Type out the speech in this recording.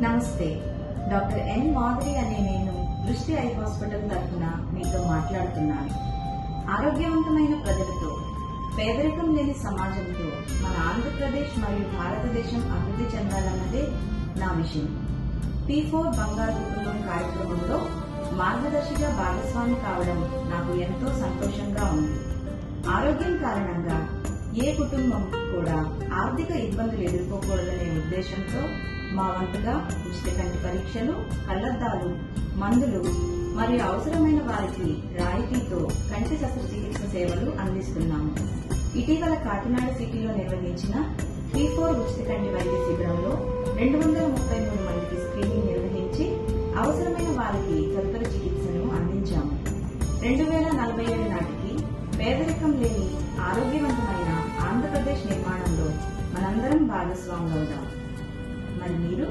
నమస్తే. Doctor N Madhuri అనే నేను దృష్టి ఐ హాస్పిటల్ తరఫున మీతో మాట్లాడుతున్నాను. ఆరోగ్యవంతమైన ప్రజలతో, పేదరికం లేని సమాజంతో మన ఆంధ్రప్రదేశ్ మరియు భారతదేశం అభివృద్ధి చెందాలన్నదే నా విషయం. P4 బంగారు కుటుంబం కార్యక్రమంలో మార్గదర్శిగా భాగస్వామి కావడం నాకు ఎంతో సంతోషంగా ఉంది. ఆరోగ్యం కారణంగా ఏ కుటుంబం కూడా ఆర్థిక ఇబ్బందులు ఎదుర్కోకూడదనే ఉద్దేశంతో మా వంతుగా ఉచిత కంటి పరీక్షలు, కళ్లద్దాలు, మందులు మరియు అవసరమైన వారికి రాయితీతో కంటి శస్త్రచికిత్స సేవలు అందిస్తున్నాము. ఇటీవల కాకినాడ సిటీలో నిర్వహించిన P4 ఉచిత కంటి వైద్య శిబిరంలో 233 మందికి స్క్రీనింగ్ నిర్వహించి అవసరమైన వారికి తదుపరి చికిత్సను అందించాము. 2047 నాటికి పేదరికం లేని ఆరోగ్యవంతమైన ఆంధ్రప్రదేశ్ నిర్మాణంలో మనందరం భాగస్వాములవుదాం. మరి మీరు